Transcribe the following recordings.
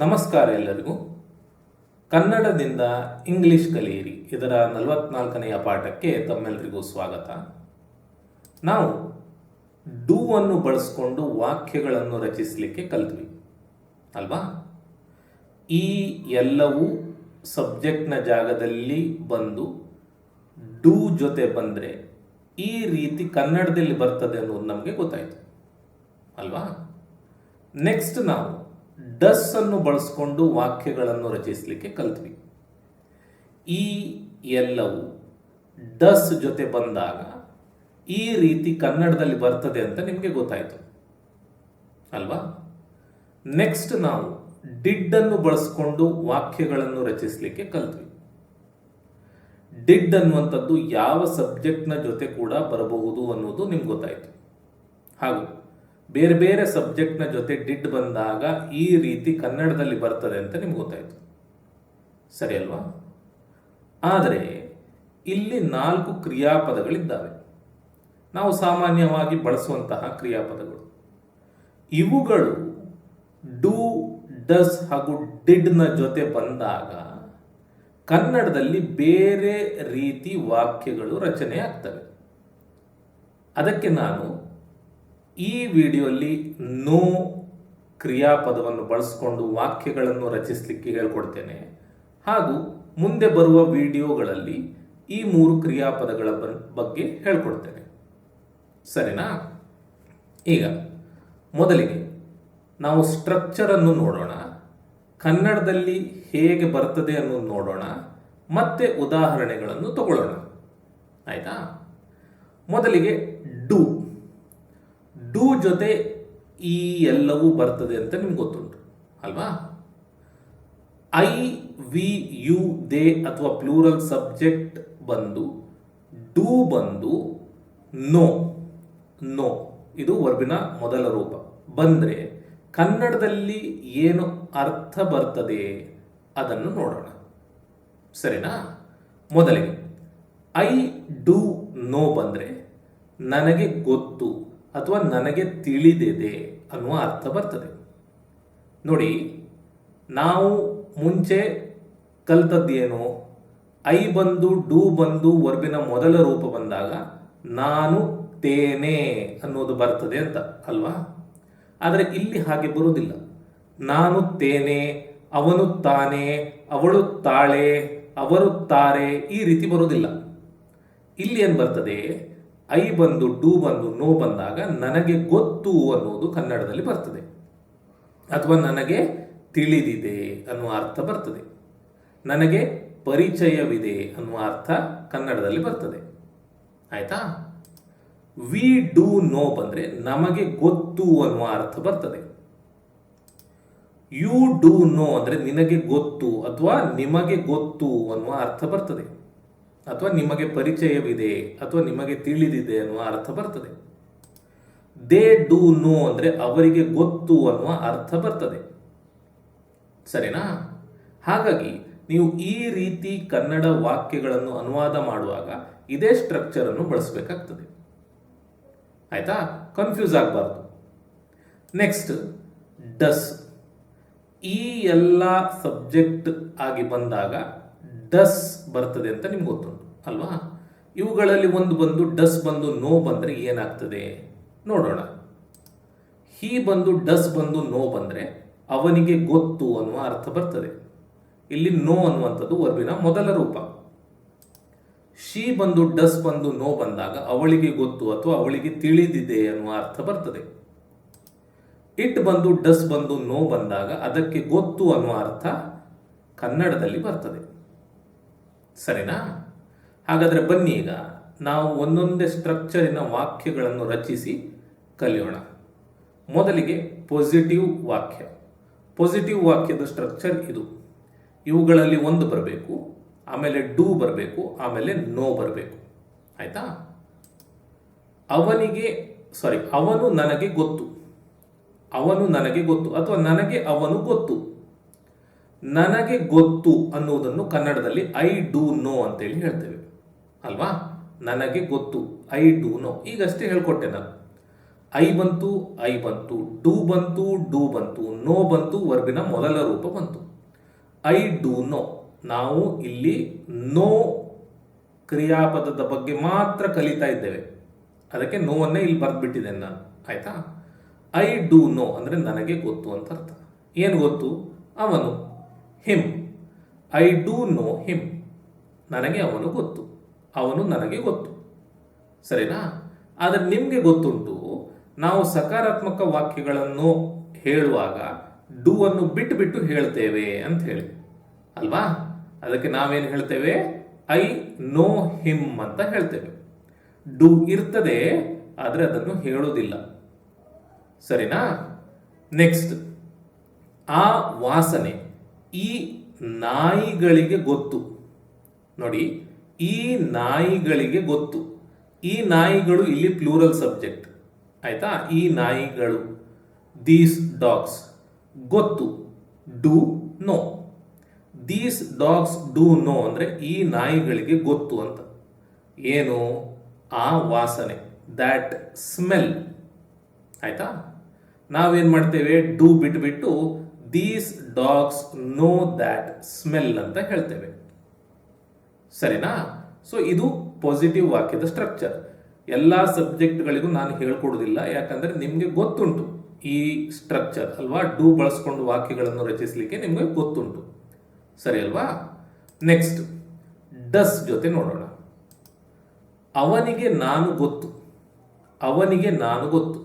ನಮಸ್ಕಾರ ಎಲ್ಲರಿಗೂ. ಕನ್ನಡದಿಂದ ಇಂಗ್ಲಿಷ್ ಕಲಿಯಿರಿ ಇದರ 44ನೆಯ ಪಾಠಕ್ಕೆ ತಮ್ಮೆಲ್ಲರಿಗೂ ಸ್ವಾಗತ. ನಾವು ಡೂ ಅನ್ನು ಬಳಸ್ಕೊಂಡು ವಾಕ್ಯಗಳನ್ನು ರಚಿಸಲಿಕ್ಕೆ ಕಲಿತ್ವಿ ಅಲ್ವಾ? ಈ ಎಲ್ಲವೂ ಸಬ್ಜೆಕ್ಟ್ನ ಜಾಗದಲ್ಲಿ ಬಂದು ಡೂ ಜೊತೆ ಬಂದರೆ ಈ ರೀತಿ ಕನ್ನಡದಲ್ಲಿ ಬರ್ತದೆ ಅನ್ನೋದು ನಮಗೆ ಗೊತ್ತಾಯಿತು ಅಲ್ವಾ? ನೆಕ್ಸ್ಟ್ ನಾವು ಡಸ್ ಅನ್ನು ಬಳಸ್ಕೊಂಡು ವಾಕ್ಯಗಳನ್ನು ರಚಿಸಲಿಕ್ಕೆ ಕಲ್ತ್ವಿ. ಈ ಎಲ್ಲವೂ ಡಸ್ ಜೊತೆ ಬಂದಾಗ ಈ ರೀತಿ ಕನ್ನಡದಲ್ಲಿ ಬರ್ತದೆ ಅಂತ ನಿಮಗೆ ಗೊತ್ತಾಯಿತು ಅಲ್ವಾ? ನೆಕ್ಸ್ಟ್ ನಾವು ಡಿಡ್ ಅನ್ನು ಬಳಸ್ಕೊಂಡು ವಾಕ್ಯಗಳನ್ನು ರಚಿಸಲಿಕ್ಕೆ ಕಲ್ತ್ವಿ. ಡಿಡ್ ಅನ್ನುವಂಥದ್ದು ಯಾವ ಸಬ್ಜೆಕ್ಟ್ನ ಜೊತೆ ಕೂಡ ಬರಬಹುದು ಅನ್ನೋದು ನಿಮ್ಗೆ ಗೊತ್ತಾಯಿತು. ಹಾಗೂ ಬೇರೆ ಬೇರೆ ಸಬ್ಜೆಕ್ಟ್ನ ಜೊತೆ ಡಿಡ್ ಬಂದಾಗ ಈ ರೀತಿ ಕನ್ನಡದಲ್ಲಿ ಬರ್ತದೆ ಅಂತ ನಿಮ್ಗೆ ಗೊತ್ತಾಯಿತು, ಸರಿ ಅಲ್ವಾ? ಆದರೆ ಇಲ್ಲಿ 4 ಕ್ರಿಯಾಪದಗಳಿದ್ದಾವೆ, ನಾವು ಸಾಮಾನ್ಯವಾಗಿ ಬಳಸುವಂತಹ ಕ್ರಿಯಾಪದಗಳು. ಇವುಗಳು ಡೂ, ಡಸ್ ಹಾಗೂ ಡಿಡ್ನ ಜೊತೆ ಬಂದಾಗ ಕನ್ನಡದಲ್ಲಿ ಬೇರೆ ರೀತಿ ವಾಕ್ಯಗಳು ರಚನೆ ಆಗ್ತವೆ. ಅದಕ್ಕೆ ನಾನು ಈ ವಿಡಿಯೋಲ್ಲಿ ನೋ ಕ್ರಿಯಾಪದವನ್ನು ಬಳಸಿಕೊಂಡು ವಾಕ್ಯಗಳನ್ನು ರಚಿಸಲಿಕ್ಕೆ ಹೇಳ್ಕೊಡ್ತೇನೆ. ಹಾಗೂ ಮುಂದೆ ಬರುವ ವಿಡಿಯೋಗಳಲ್ಲಿ ಈ 3 ಕ್ರಿಯಾಪದಗಳ ಬಗ್ಗೆ ಹೇಳ್ಕೊಡ್ತೇನೆ, ಸರಿನಾ? ಈಗ ಮೊದಲಿಗೆ ನಾವು ಸ್ಟ್ರಕ್ಚರನ್ನು ನೋಡೋಣ, ಕನ್ನಡದಲ್ಲಿ ಹೇಗೆ ಬರ್ತದೆ ಅನ್ನೋದು ನೋಡೋಣ, ಮತ್ತೆ ಉದಾಹರಣೆಗಳನ್ನು ತಗೊಳ್ಳೋಣ, ಆಯ್ತಾ? ಮೊದಲಿಗೆ ಡೂ. ಡೂ ಜೊತೆ ಈ ಎಲ್ಲವೂ ಬರ್ತದೆ ಅಂತ ನಿಮ್ಗೆ ಗೊತ್ತುಂಟು ಅಲ್ವಾ? ಐ, ವಿ, ಯು, ದೇ ಅಥವಾ ಪ್ಲೂರಲ್ ಸಬ್ಜೆಕ್ಟ್ ಬಂದು ಡೂ ಬಂದು ನೋ. ನೋ ಇದು ವರ್ಬಿನ ಮೊದಲ ರೂಪ ಬಂದರೆ ಕನ್ನಡದಲ್ಲಿ ಏನು ಅರ್ಥ ಬರ್ತದೆ ಅದನ್ನು ನೋಡೋಣ, ಸರಿನಾ? ಮೊದಲಿಗೆ ಐ ಡೂ ನೋ ಬಂದರೆ ನನಗೆ ಗೊತ್ತು ಅಥವಾ ನನಗೆ ತಿಳಿದಿದೆ ಅನ್ನುವ ಅರ್ಥ ಬರ್ತದೆ. ನೋಡಿ, ನಾವು ಮುಂಚೆ ಕಲ್ತದ್ದೇನು? ಐ ಬಂದು ಡೂ ಬಂದು ವರ್ಬಿನ ಮೊದಲ ರೂಪ ಬಂದಾಗ ನಾನು ತೇನೆ ಅನ್ನೋದು ಬರ್ತದೆ ಅಂತ ಅಲ್ವಾ? ಆದರೆ ಇಲ್ಲಿ ಹಾಗೆ ಬರುವುದಿಲ್ಲ. ನಾನು ತೇನೆ, ಅವನು ತಾನೆ, ಅವಳು ತಾಳೆ, ಅವರು ತಾರೆ, ಈ ರೀತಿ ಬರುವುದಿಲ್ಲ. ಇಲ್ಲಿ ಏನು ಬರ್ತದೆ? ಐ ಬಂದು ಡೂ ಬಂದು ನೋ ಬಂದಾಗ ನನಗೆ ಗೊತ್ತು ಅನ್ನೋದು ಕನ್ನಡದಲ್ಲಿ ಬರ್ತದೆ, ಅಥವಾ ನನಗೆ ತಿಳಿದಿದೆ ಅನ್ನುವ ಅರ್ಥ ಬರ್ತದೆ, ನನಗೆ ಪರಿಚಯವಿದೆ ಅನ್ನುವ ಅರ್ಥ ಕನ್ನಡದಲ್ಲಿ ಬರ್ತದೆ, ಆಯ್ತಾ? ವಿ ಡೂ ನೋ ಬಂದರೆ ನಮಗೆ ಗೊತ್ತು ಅನ್ನುವ ಅರ್ಥ ಬರ್ತದೆ. ಯು ಡೂ ನೋ ಅಂದರೆ ನಿನಗೆ ಗೊತ್ತು ಅಥವಾ ನಿಮಗೆ ಗೊತ್ತು ಅನ್ನುವ ಅರ್ಥ ಬರ್ತದೆ, ಅಥವಾ ನಿಮಗೆ ಪರಿಚಯವಿದೆ ಅಥವಾ ನಿಮಗೆ ತಿಳಿದಿದೆ ಅನ್ನುವ ಅರ್ಥ ಬರ್ತದೆ. ದೇ ಡೂ ನೋ ಅಂದರೆ ಅವರಿಗೆ ಗೊತ್ತು ಅನ್ನುವ ಅರ್ಥ ಬರ್ತದೆ, ಸರಿನಾ? ಹಾಗಾಗಿ ನೀವು ಈ ರೀತಿ ಕನ್ನಡ ವಾಕ್ಯಗಳನ್ನು ಅನುವಾದ ಮಾಡುವಾಗ ಇದೇ ಸ್ಟ್ರಕ್ಚರ್ ಅನ್ನು ಬಳಸಬೇಕಾಗ್ತದೆ, ಆಯ್ತಾ? ಕನ್ಫ್ಯೂಸ್ ಆಗಬಾರ್ದು. Next does. ಈ ಎಲ್ಲ ಸಬ್ಜೆಕ್ಟ್ ಆಗಿ ಬಂದಾಗ ಡಸ್ ಬರ್ತದೆ ಅಂತ ನಿಮ್ಗೆ ಗೊತ್ತುಂಟು ಅಲ್ವಾ? ಇವುಗಳಲ್ಲಿ ಒಂದು ಬಂದು ಡಸ್ ಬಂದು ನೋ ಬಂದರೆ ಏನಾಗ್ತದೆ ನೋಡೋಣ. ಹಿ ಬಂದು ಡಸ್ ಬಂದು ನೋ ಬಂದರೆ ಅವನಿಗೆ ಗೊತ್ತು ಅನ್ನುವ ಅರ್ಥ ಬರ್ತದೆ. ಇಲ್ಲಿ ನೋ ಅನ್ನುವಂಥದ್ದು ವರ್ಬಿನ ಮೊದಲ ರೂಪ. ಶಿ ಬಂದು ಡಸ್ ಬಂದು ನೋ ಬಂದಾಗ ಅವಳಿಗೆ ಗೊತ್ತು ಅಥವಾ ಅವಳಿಗೆ ತಿಳಿದಿದೆ ಅನ್ನುವ ಅರ್ಥ ಬರ್ತದೆ. ಇಟ್ ಬಂದು ಡಸ್ ಬಂದು ನೋ ಬಂದಾಗ ಅದಕ್ಕೆ ಗೊತ್ತು ಅನ್ನುವ ಅರ್ಥ ಕನ್ನಡದಲ್ಲಿ ಬರ್ತದೆ, ಸರಿನಾ? ಹಾಗಾದರೆ ಬನ್ನಿ ಈಗ ನಾವು ಒಂದೊಂದೇ ಸ್ಟ್ರಕ್ಚರಿನ ವಾಕ್ಯಗಳನ್ನು ರಚಿಸಿ ಕಲಿಯೋಣ. ಮೊದಲಿಗೆ ಪಾಸಿಟಿವ್ ವಾಕ್ಯ. ಪಾಸಿಟಿವ್ ವಾಕ್ಯದ ಸ್ಟ್ರಕ್ಚರ್ ಇದು. ಇವುಗಳಲ್ಲಿ ಒಂದು ಬರಬೇಕು, ಆಮೇಲೆ ಡೂ ಬರಬೇಕು, ಆಮೇಲೆ ನೋ ಬರಬೇಕು, ಆಯ್ತಾ? ಅವನು ನನಗೆ ಗೊತ್ತು, ಅವನು ನನಗೆ ಗೊತ್ತು ಅಥವಾ ನನಗೆ ಅವನು ಗೊತ್ತು. ನನಗೆ ಗೊತ್ತು ಅನ್ನುವುದನ್ನು ಕನ್ನಡದಲ್ಲಿ ಐ ಡೂ ನೋ ಅಂತೇಳಿ ಹೇಳ್ತೇವೆ ಅಲ್ವಾ? ನನಗೆ ಗೊತ್ತು, ಐ ಡೂ ನೋ. ಈಗಷ್ಟೇ ಹೇಳ್ಕೊಟ್ಟೆ ನಾನು. ಐ ಬಂತು, ಐ ಬಂತು, ಡೂ ಬಂತು, ಡೂ ಬಂತು, ನೋ ಬಂತು, ವರ್ಬಿನ ಮೊದಲ ರೂಪ ಬಂತು. I do know. ನಾವು ಇಲ್ಲಿ ನೋ ಕ್ರಿಯಾಪದದ ಬಗ್ಗೆ ಮಾತ್ರ ಕಲಿತಾ ಇದ್ದೇವೆ, ಅದಕ್ಕೆ ನೋವನ್ನೇ ಇಲ್ಲಿ ಬರೆದ್ಬಿಟ್ಟಿದ್ದೇನೆ ನಾನು. ಆಯ್ತಾ? ಐ ಡೂ ನೋ ಅಂದರೆ ನನಗೆ ಗೊತ್ತು ಅಂತ ಅರ್ಥ. ಏನು ಗೊತ್ತು? ಅವನು, him. I do know him. ನನಗೆ ಅವನು ಗೊತ್ತು, ಅವನು ನನಗೆ ಗೊತ್ತು. ಸರಿನಾ? ಆದರೆ ನಿಮಗೆ ಗೊತ್ತುಂಟು, ನಾವು ಸಕಾರಾತ್ಮಕ ವಾಕ್ಯಗಳನ್ನು ಹೇಳುವಾಗ ಡೂ ಅನ್ನು ಬಿಟ್ಟು ಬಿಟ್ಟು ಹೇಳ್ತೇವೆ ಅಂತ ಹೇಳಿ ಅಲ್ವಾ? ಅದಕ್ಕೆ ನಾವೇನು ಹೇಳ್ತೇವೆ? ಐ ನೋ ಹಿಮ್ ಅಂತ ಹೇಳ್ತೇವೆ. ಡೂ ಇರ್ತದೆ, ಆದರೆ ಅದನ್ನು ಹೇಳೋದಿಲ್ಲ. ಸರಿನಾ? ನೆಕ್ಸ್ಟ್, ಆ ವಾಸನೆ ಈ ನಾಯಿಗಳಿಗೆ ಗೊತ್ತು. ನೋಡಿ, ಈ ನಾಯಿಗಳಿಗೆ ಗೊತ್ತು. ಈ ನಾಯಿಗಳು ಇಲ್ಲಿ ಪ್ಲೂರಲ್ ಸಬ್ಜೆಕ್ಟ್. ಆಯ್ತಾ? ಈ ನಾಯಿಗಳು, ದೀಸ್ ಡಾಗ್ಸ್, ಗೊತ್ತು, do know. These dogs do know ಅಂದರೆ ಈ ನಾಯಿಗಳಿಗೆ ಗೊತ್ತು ಅಂತ. ಏನು? ಆ ವಾಸನೆ, ದ್ಯಾಟ್ ಸ್ಮೆಲ್. ಆಯ್ತಾ? ನಾವೇನು ಮಾಡ್ತೇವೆ? ಡೂ ಬಿಟ್ಬಿಟ್ಟು these dogs know that smell ಅಂತ ಹೇಳ್ತೇವೆ. ಸರಿನಾ? ಸೊ ಇದು ಪಾಸಿಟಿವ್ ವಾಕ್ಯದ ಸ್ಟ್ರಕ್ಚರ್. ಎಲ್ಲ ಸಬ್ಜೆಕ್ಟ್ಗಳಿಗೂ ನಾನು ಹೇಳ್ಕೊಡೋದಿಲ್ಲ, ಯಾಕಂದ್ರೆ ನಿಮಗೆ ಗೊತ್ತುಂಟು ಈ ಸ್ಟ್ರಕ್ಚರ್ ಅಲ್ವಾ? ಡೂ ಬಳಸ್ಕೊಂಡು ವಾಕ್ಯಗಳನ್ನು ರಚಿಸಲಿಕ್ಕೆ ನಿಮಗೆ ಗೊತ್ತುಂಟು. ಸರಿ ಅಲ್ವಾ? ನೆಕ್ಸ್ಟ್, ಡಸ್ ಜೊತೆ ನೋಡೋಣ. ಅವನಿಗೆ ನಾನು ಗೊತ್ತು. ಅವನಿಗೆ ನಾನು ಗೊತ್ತು.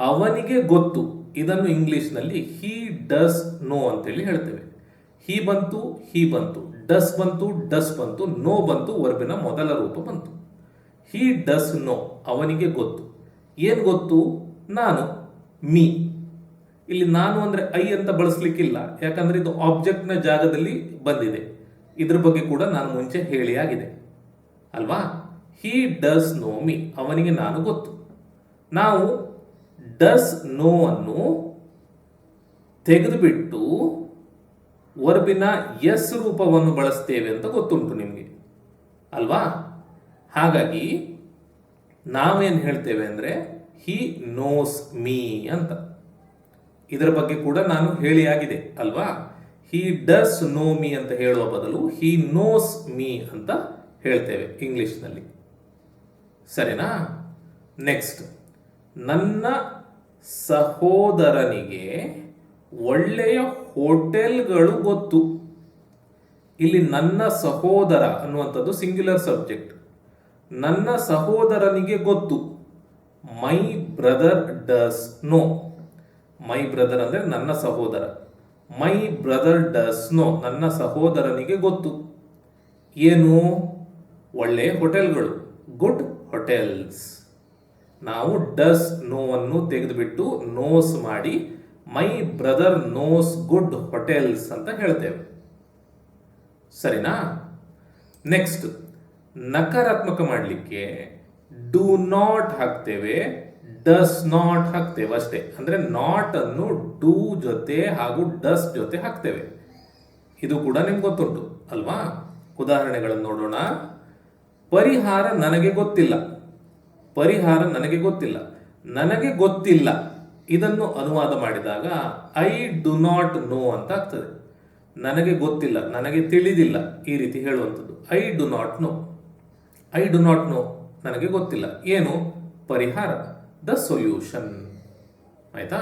ಅವನಿಗೆ ಗೊತ್ತು, ಇದನ್ನು ಇಂಗ್ಲಿಷ್ನಲ್ಲಿ ಹಿ ಡಸ್ ನೋ ಅಂತೇಳಿ ಹೇಳ್ತೇವೆ. ಹಿ ಬಂತು, ಹಿ ಬಂತು, ಡಸ್ ಬಂತು, ಡಸ್ ಬಂತು, ನೋ ಬಂತು, ವರ್ಬಿನ ಮೊದಲ ರೂಪ ಬಂತು. ಹಿ ಡಸ್ ನೋ, ಅವನಿಗೆ ಗೊತ್ತು. ಏನು ಗೊತ್ತು? ನಾನು, ಮೀ. ಇಲ್ಲಿ ನಾನು ಅಂದರೆ ಐ ಅಂತ ಬಳಸಲಿಕ್ಕಿಲ್ಲ, ಯಾಕಂದ್ರೆ ಇದು ಆಬ್ಜೆಕ್ಟ್ನ ಜಾಗದಲ್ಲಿ ಬಂದಿದೆ. ಇದ್ರ ಬಗ್ಗೆ ಕೂಡ ನಾನು ಮುಂಚೆ ಹೇಳಿ ಆಗಿದೆ ಅಲ್ವಾ? ಹಿ ಡಸ್ ನೋ ಮೀ, ಅವನಿಗೆ ನಾನು ಗೊತ್ತು. ನಾವು ಡಸ್ ನೋ ಅನ್ನು ತೆಗೆದುಬಿಟ್ಟು ವರ್ಬಿನ ಎಸ್ ರೂಪವನ್ನು ಬಳಸ್ತೇವೆ ಅಂತ ಗೊತ್ತುಂಟು ನಿಮಗೆ ಅಲ್ವಾ? ಹಾಗಾಗಿ ನಾವೇನು ಹೇಳ್ತೇವೆ ಅಂದರೆ ಹಿ ನೋಸ್ ಮೀ ಅಂತ. ಇದರ ಬಗ್ಗೆ ಕೂಡ ನಾನು ಹೇಳಿ ಆಗಿದೆ ಅಲ್ವಾ? ಹಿ ಡಸ್ ನೋ ಮೀ ಅಂತ ಹೇಳುವ ಬದಲು ಹಿ ನೋಸ್ ಮೀ ಅಂತ ಹೇಳ್ತೇವೆ ಇಂಗ್ಲಿಷ್ನಲ್ಲಿ. ಸರಿನಾ? ನೆಕ್ಸ್ಟ್, ನನ್ನ ಸಹೋದರನಿಗೆ ಒಳ್ಳೆಯ ಹೋಟೆಲ್ಗಳು ಗೊತ್ತು. ಇಲ್ಲಿ ನನ್ನ ಸಹೋದರ ಅನ್ನುವಂಥದ್ದು ಸಿಂಗ್ಯುಲರ್ ಸಬ್ಜೆಕ್ಟ್. ನನ್ನ ಸಹೋದರನಿಗೆ ಗೊತ್ತು. My brother does know. My brother ಅಂದರೆ ನನ್ನ ಸಹೋದರ. ಮೈ ಬ್ರದರ್ ಡಸ್ ನೋ, ನನ್ನ ಸಹೋದರನಿಗೆ ಗೊತ್ತು. ಏನು? ಒಳ್ಳೆಯ ಹೋಟೆಲ್ಗಳು, ಗುಡ್ ಹೋಟೆಲ್ಸ್. ನಾವು ಡಸ್ ನೋವನ್ನು ತೆಗೆದುಬಿಟ್ಟು ನೋಸ್ ಮಾಡಿ my brother knows good hotels ಅಂತ ಹೇಳ್ತೇವೆ. ಸರಿನಾ? ನೆಕ್ಸ್ಟ್, ನಕಾರಾತ್ಮಕ ಮಾಡಲಿಕ್ಕೆ ಡೂ ನಾಟ್ ಹಾಕ್ತೇವೆ, ಡಸ್ ನಾಟ್ ಹಾಕ್ತೇವೆ ಅಷ್ಟೇ. ಅಂದ್ರೆ ನಾಟ್ ಅನ್ನು ಡೂ ಜೊತೆ ಹಾಗೂ ಡಸ್ ಜೊತೆ ಹಾಕ್ತೇವೆ. ಇದು ಕೂಡ ನಿಮ್ಗೆ ಗೊತ್ತುಂಟು ಅಲ್ವಾ? ಉದಾಹರಣೆಗಳನ್ನು ನೋಡೋಣ. ಪರಿಹಾರ ನನಗೆ ಗೊತ್ತಿಲ್ಲ. ಪರಿಹಾರ ನನಗೆ ಗೊತ್ತಿಲ್ಲ. ನನಗೆ ಗೊತ್ತಿಲ್ಲ ಇದನ್ನು ಅನುವಾದ ಮಾಡಿದಾಗ ಐ ಡು ನಾಟ್ ನೋ ಅಂತ ಆಗ್ತದೆ. ನನಗೆ ಗೊತ್ತಿಲ್ಲ, ನನಗೆ ತಿಳಿದಿಲ್ಲ, ಈ ರೀತಿ ಹೇಳುವಂಥದ್ದು. I do not know. I do not know, ನನಗೆ ಗೊತ್ತಿಲ್ಲ. ಏನು? ಪರಿಹಾರ, ದ ಸೊಲ್ಯೂಷನ್. ಆಯ್ತಾ?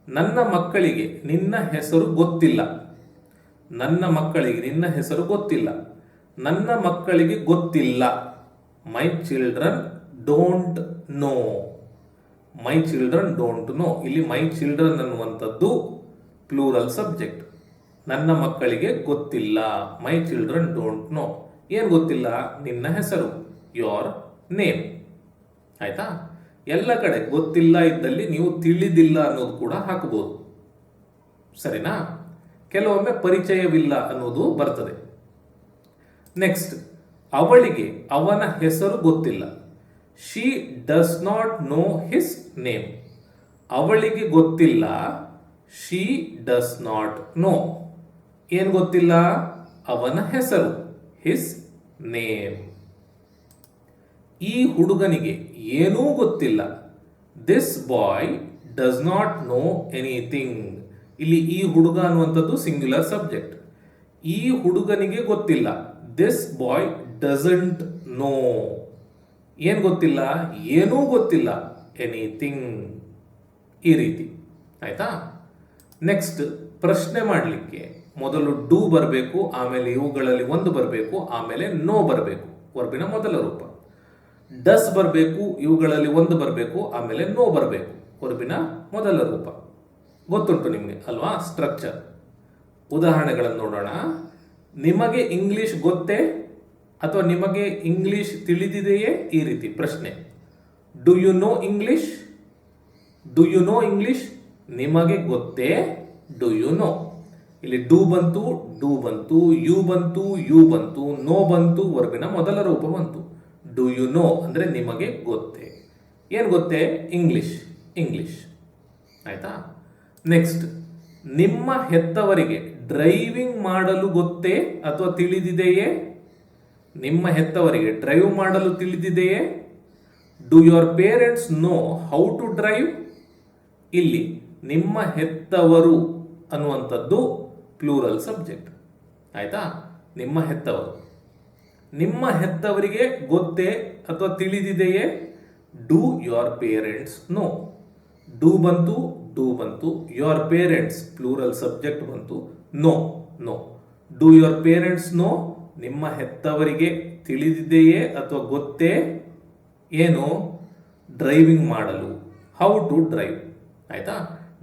ನನ್ನ ಮಕ್ಕಳಿಗೆ ನಿನ್ನ ಹೆಸರು ಗೊತ್ತಿಲ್ಲ. ನನ್ನ ಮಕ್ಕಳಿಗೆ ನಿನ್ನ ಹೆಸರು ಗೊತ್ತಿಲ್ಲ. ನನ್ನ ಮಕ್ಕಳಿಗೆ ಗೊತ್ತಿಲ್ಲ. My children don't know. My children don't know. ಇಲ್ಲಿ ಮೈ ಚಿಲ್ಡ್ರನ್ ಅನ್ನುವಂಥದ್ದು ಪ್ಲೂರಲ್ ಸಬ್ಜೆಕ್ಟ್. ನನ್ನ ಮಕ್ಕಳಿಗೆ ಗೊತ್ತಿಲ್ಲ. My children don't know. ಏನು ಗೊತ್ತಿಲ್ಲ? ನಿನ್ನ ಹೆಸರು, ಯೋರ್ ನೇಮ್. ಆಯ್ತಾ? ಎಲ್ಲ ಕಡೆ ಗೊತ್ತಿಲ್ಲ ಇದ್ದಲ್ಲಿ ನೀವು ತಿಳಿದಿಲ್ಲ ಅನ್ನೋದು ಕೂಡ ಹಾಕಬಹುದು. ಸರಿನಾ? ಕೆಲವೊಮ್ಮೆ ಪರಿಚಯವಿಲ್ಲ ಅನ್ನೋದು ಬರ್ತದೆ. ನೆಕ್ಸ್ಟ್, ಅವಳಿಗೆ ಅವನ ಹೆಸರು ಗೊತ್ತಿಲ್ಲ. She does not know his name. ಅವಳಿಗೆ ಗೊತ್ತಿಲ್ಲ. She does not know. ಏನು ಗೊತ್ತಿಲ್ಲ? ಅವನ ಹೆಸರು, ಹಿಸ್ ನೇಮ್. ಈ ಹುಡುಗನಿಗೆ ಏನೂ ಗೊತ್ತಿಲ್ಲ. This boy does not know anything. ಇಲ್ಲಿ ಈ ಹುಡುಗ ಅನ್ನುವಂಥದ್ದು ಸಿಂಗ್ಯುಲರ್ ಸಬ್ಜೆಕ್ಟ್. ಈ ಹುಡುಗನಿಗೆ ಗೊತ್ತಿಲ್ಲ. This boy doesn't know. ಏನು ಗೊತ್ತಿಲ್ಲ? ಏನೂ ಗೊತ್ತಿಲ್ಲ. ಎನಿಥಿಂಗ್. ಈ ರೀತಿ ಆಯ್ತಾ. ನೆಕ್ಸ್ಟ್ ಪ್ರಶ್ನೆ ಮಾಡಲಿಕ್ಕೆ ಮೊದಲು ಡೂ ಬರಬೇಕು, ಆಮೇಲೆ ಇವುಗಳಲ್ಲಿ ಒಂದು ಬರಬೇಕು, ಆಮೇಲೆ ನೋ ಬರಬೇಕು, ವರ್ಬಿನ ಮೊದಲ ರೂಪ. ಡಸ್ ಬರಬೇಕು, ಇವುಗಳಲ್ಲಿ ಒಂದು ಬರಬೇಕು, ಆಮೇಲೆ ನೋ ಬರಬೇಕು, ವರ್ಬಿನ ಮೊದಲ ರೂಪ. ಗೊತ್ತುಂಟು ನಿಮಗೆ ಅಲ್ವಾ ಸ್ಟ್ರಕ್ಚರ್. ಉದಾಹರಣೆಗಳನ್ನು ನೋಡೋಣ. ನಿಮಗೆ ಇಂಗ್ಲಿಷ್ ಗೊತ್ತೇ ಅಥವಾ ನಿಮಗೆ ಇಂಗ್ಲಿಷ್ ತಿಳಿದಿದೆಯೇ? ಈ ರೀತಿ ಪ್ರಶ್ನೆ. Do you know English? Do you know English? ನಿಮಗೆ ಗೊತ್ತೇ? Do you know. ಇಲ್ಲಿ ಡೂ ಬಂತು, ಡೂ ಬಂತು, ಯು ಬಂತು, ಯು ಬಂತು, ನೋ ಬಂತು, ವರ್ಬಿನ ಮೊದಲ ರೂಪ ಬಂತು. ಡು ಯು ನೋ ಅಂದ್ರೆ ನಿಮಗೆ ಗೊತ್ತೇ. ಏನು ಗೊತ್ತೇ? ಇಂಗ್ಲಿಷ್. ಇಂಗ್ಲಿಷ್ ಆಯ್ತಾ. ನೆಕ್ಸ್ಟ್, ನಿಮ್ಮ ಹೆತ್ತವರಿಗೆ ಡ್ರೈವಿಂಗ್ ಮಾಡಲು ಗೊತ್ತೇ ಅಥವಾ ತಿಳಿದಿದೆಯೇ? ನಿಮ್ಮ ಹೆತ್ತವರಿಗೆ ಡ್ರೈವ್ ಮಾಡಲು ತಿಳಿದಿದೆಯೇ? Do your parents know how to drive? ಇಲ್ಲಿ ನಿಮ್ಮ ಹೆತ್ತವರು ಅನ್ನುವಂಥದ್ದು ಪ್ಲೂರಲ್ ಸಬ್ಜೆಕ್ಟ್ ಆಯ್ತಾ. ನಿಮ್ಮ ಹೆತ್ತವರು. ನಿಮ್ಮ ಹೆತ್ತವರಿಗೆ ಗೊತ್ತೇ ಅಥವಾ ತಿಳಿದಿದೆಯೇ? Do your parents know. Do ಬಂತು, ಡೂ ಬಂತು, ಯುವರ್ ಪೇರೆಂಟ್ಸ್ ಪ್ಲೂರಲ್ ಸಬ್ಜೆಕ್ಟ್ ಬಂತು, know. Know. Do your parents know? ನಿಮ್ಮ ಹೆತ್ತವರಿಗೆ ತಿಳಿದಿದೆಯೇ ಅಥವಾ ಗೊತ್ತೇ? ಏನು? ಡ್ರೈವಿಂಗ್ ಮಾಡಲು. ಹೌ ಟು ಡ್ರೈವ್ ಆಯ್ತಾ.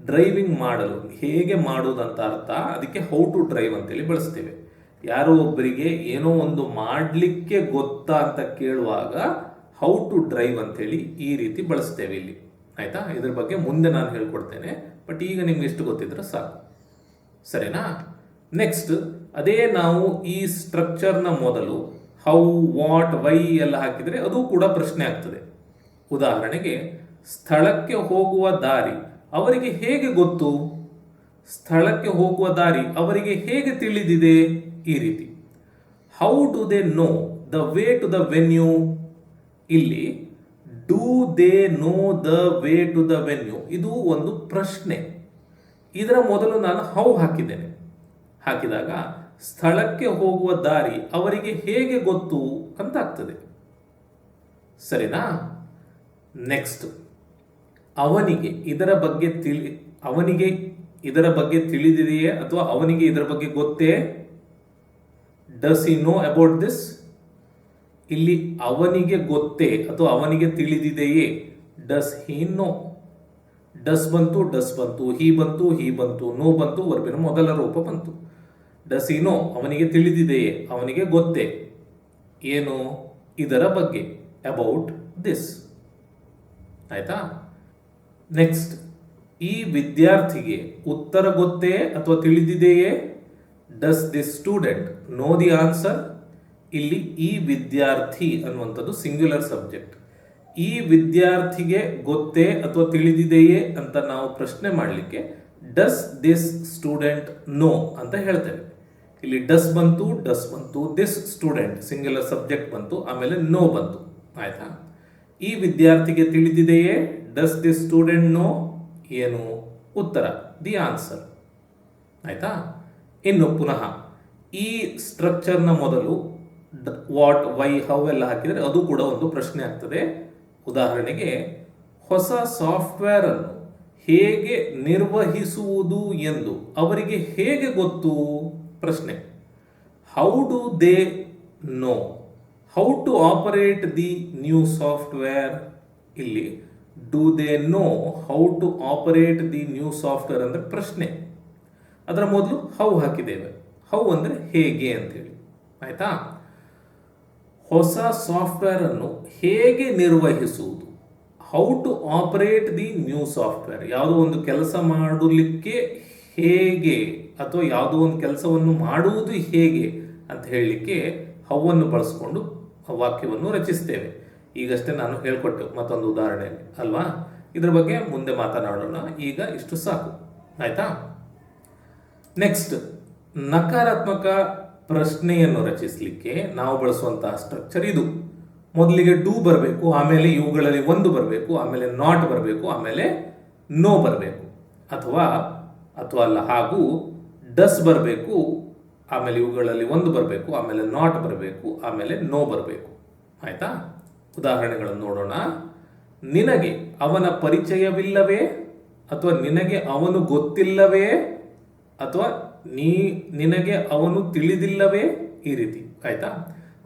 ಡ್ರೈವಿಂಗ್ ಮಾಡಲು ಹೇಗೆ ಮಾಡುವುದಂತ ಅರ್ಥ. ಅದಕ್ಕೆ ಹೌ ಟು ಡ್ರೈವ್ ಅಂತೇಳಿ ಬಳಸ್ತೇವೆ. ಯಾರೋ ಒಬ್ಬರಿಗೆ ಏನೋ ಒಂದು ಮಾಡಲಿಕ್ಕೆ ಗೊತ್ತಾ ಅಂತ ಕೇಳುವಾಗ ಹೌ ಟು ಡ್ರೈವ್ ಅಂತೇಳಿ ಈ ರೀತಿ ಬಳಸ್ತೇವೆ ಇಲ್ಲಿ ಆಯ್ತಾ. ಇದ್ರ ಬಗ್ಗೆ ಮುಂದೆ ನಾನು ಹೇಳ್ಕೊಡ್ತೇನೆ, ಬಟ್ ಈಗ ನಿಮ್ಗೆ ಎಷ್ಟು ಗೊತ್ತಿದ್ರೆ ಸಾಕು, ಸರಿನಾ. ನೆಕ್ಸ್ಟ್, ಅದೇ ನಾವು ಈ ಸ್ಟ್ರಕ್ಚರ್ನ ಮೊದಲು ಹೌ, ವಾಟ್, ವೈ ಎಲ್ಲ ಹಾಕಿದರೆ ಅದು ಕೂಡ ಪ್ರಶ್ನೆ ಆಗ್ತದೆ. ಉದಾಹರಣೆಗೆ, ಸ್ಥಳಕ್ಕೆ ಹೋಗುವ ದಾರಿ ಅವರಿಗೆ ಹೇಗೆ ಗೊತ್ತು? ಸ್ಥಳಕ್ಕೆ ಹೋಗುವ ದಾರಿ ಅವರಿಗೆ ಹೇಗೆ ತಿಳಿದಿದೆ? ಈ ರೀತಿ. How do they know the way to the venue? ಇಲ್ಲಿ do they know the way to the venue ಇದು ಒಂದು ಪ್ರಶ್ನೆ. ಇದರ ಮೊದಲು ನಾನು ಹೌ ಹಾಕಿದ್ದೇನೆ. ಹಾಕಿದಾಗ ಸ್ಥಳಕ್ಕೆ ಹೋಗುವ ದಾರಿ ಅವರಿಗೆ ಹೇಗೆ ಗೊತ್ತು ಅಂತ ಆಗ್ತದೆ, ಸರಿನಾ. ನೆಕ್ಸ್ಟ್, ಅವನಿಗೆ ಇದರ ಬಗ್ಗೆ ತಿಳಿದಿದೆಯೇ ಅಥವಾ ಅವನಿಗೆ ಇದರ ಬಗ್ಗೆ ಗೊತ್ತೇ? Does he no about this? ಇಲ್ಲಿ ಅವನಿಗೆ ಗೊತ್ತೇ ಅಥವಾ ಅವನಿಗೆ ತಿಳಿದಿದೆಯೇ? Does he no. ಡಸ್ ಬಂತು, ಡಸ್ ಬಂತು, ಹಿ ಬಂತು, ಹಿ ಬಂತು, ನೋ ಬಂತು, ವರ್ಬಿನ ಮೊದಲ ರೂಪ ಬಂತು. ಡಸ್ ಹಿ ನೋ ಅವನಿಗೆ ತಿಳಿದಿದೆಯೇ, ಅವನಿಗೆ ಗೊತ್ತೇ ಏನು? ಇದರ ಬಗ್ಗೆ, ಅಬೌಟ್ ದಿಸ್ ಆಯ್ತಾ. ನೆಕ್ಸ್ಟ್, ಈ ವಿದ್ಯಾರ್ಥಿಗೆ ಉತ್ತರ ಗೊತ್ತೇ ಅಥವಾ ತಿಳಿದಿದೆಯೇ? Does this student no the answer? ಇಲ್ಲಿ ಈ ವಿದ್ಯಾರ್ಥಿ ಅನ್ನುವಂಥದ್ದು ಸಿಂಗ್ಯುಲರ್ ಸಬ್ಜೆಕ್ಟ್. ಈ ವಿದ್ಯಾರ್ಥಿಗೆ ಗೊತ್ತೇ ಅಥವಾ ತಿಳಿದಿದೆಯೇ ಅಂತ ನಾವು ಪ್ರಶ್ನೆ ಮಾಡಲಿಕ್ಕೆ ಡಸ್ ದಿಸ್ ಸ್ಟೂಡೆಂಟ್ ನೋ ಅಂತ ಹೇಳ್ತೇವೆ. ಇಲ್ಲಿ ಡಸ್ ಬಂತು, ಡಸ್ ಬಂತು, ದಿಸ್ ಸ್ಟೂಡೆಂಟ್ ಸಿಂಗ್ಯುಲರ್ ಸಬ್ಜೆಕ್ಟ್ ಬಂತು, ಆಮೇಲೆ ನೋ ಬಂತು ಆಯ್ತಾ. ಈ ವಿದ್ಯಾರ್ಥಿಗೆ ತಿಳಿದಿದೆಯೇ? Does this student know? ಏನು? ಉತ್ತರ, ದಿ ಆನ್ಸರ್ ಆಯ್ತಾ. ಇನ್ನು ಪುನಃ ಈ ಸ್ಟ್ರಕ್ಚರ್ನ ಮೊದಲು ವಾಟ್, ವೈ, ಹೌ ಎಲ್ಲ ಹಾಕಿದರೆ ಅದು ಕೂಡ ಒಂದು ಪ್ರಶ್ನೆ ಆಗ್ತದೆ. ಉದಾಹರಣೆಗೆ, ಹೊಸ ಸಾಫ್ಟ್ವೇರ್ ಅನ್ನು ಹೇಗೆ ನಿರ್ವಹಿಸುವುದು ಎಂದು ಅವರಿಗೆ ಹೇಗೆ ಗೊತ್ತು? ಪ್ರಶ್ನೆ. How do they know how to operate the new software? ಇಲ್ಲಿ do they know how to operate the new software ಅಂದರೆ ಪ್ರಶ್ನೆ. ಅದರ ಮೊದಲು ಹೌ ಹಾಕಿದ್ದೇವೆ. ಹೌ ಅಂದರೆ ಹೇಗೆ ಅಂತೇಳಿ ಆಯ್ತಾ. ಹೊಸ ಸಾಫ್ಟ್ವೇರ್ ಅನ್ನು ಹೇಗೆ ನಿರ್ವಹಿಸುವುದು? How to operate the new software. ಯಾವುದೋ ಒಂದು ಕೆಲಸ ಮಾಡಲಿಕ್ಕೆ ಹೇಗೆ ಅಥವಾ ಯಾವುದೋ ಒಂದು ಕೆಲಸವನ್ನು ಮಾಡುವುದು ಹೇಗೆ ಅಂತ ಹೇಳಲಿಕ್ಕೆ ಹೌವನ್ನು ಬಳಸಿಕೊಂಡು ವಾಕ್ಯವನ್ನು ರಚಿಸ್ತೇವೆ. ಈಗಷ್ಟೇ ನಾನು ಹೇಳ್ಕೊಟ್ಟೆ ಮತ್ತೊಂದು ಉದಾಹರಣೆಯಲ್ಲಿ ಅಲ್ವಾ. ಇದ್ರ ಬಗ್ಗೆ ಮುಂದೆ ಮಾತನಾಡೋಣ. ಈಗ ಇಷ್ಟು ಸಾಕು ಆಯ್ತಾ. ನೆಕ್ಸ್ಟ್, ನಕಾರಾತ್ಮಕ ಪ್ರಶ್ನೆಯನ್ನು ರಚಿಸಲಿಕ್ಕೆ ನಾವು ಬಳಸುವಂತಹ ಸ್ಟ್ರಕ್ಚರ್ ಇದು. ಮೊದಲಿಗೆ ಡೂ ಬರಬೇಕು, ಆಮೇಲೆ ಇವುಗಳಲ್ಲಿ ಒಂದು ಬರಬೇಕು, ಆಮೇಲೆ ನಾಟ್ ಬರಬೇಕು, ಆಮೇಲೆ ನೋ ಬರಬೇಕು. ಅಥವಾ ಅಲ್ಲ, ಹಾಗೂ ಡಸ್ ಬರಬೇಕು, ಆಮೇಲೆ ಇವುಗಳಲ್ಲಿ ಒಂದು ಬರಬೇಕು, ಆಮೇಲೆ ನಾಟ್ ಬರಬೇಕು, ಆಮೇಲೆ ನೋ ಬರಬೇಕು. ಆಯ್ತಾ? ಉದಾಹರಣೆಗಳನ್ನು ನೋಡೋಣ. ನಿನಗೆ ಅವನ ಪರಿಚಯವಿಲ್ಲವೇ, ಅಥವಾ ನಿನಗೆ ಅವನು ಗೊತ್ತಿಲ್ಲವೇ, ಅಥವಾ ನಿನಗೆ ಅವನು ತಿಳಿದಿಲ್ಲವೇ, ಈ ರೀತಿ. ಆಯ್ತಾ?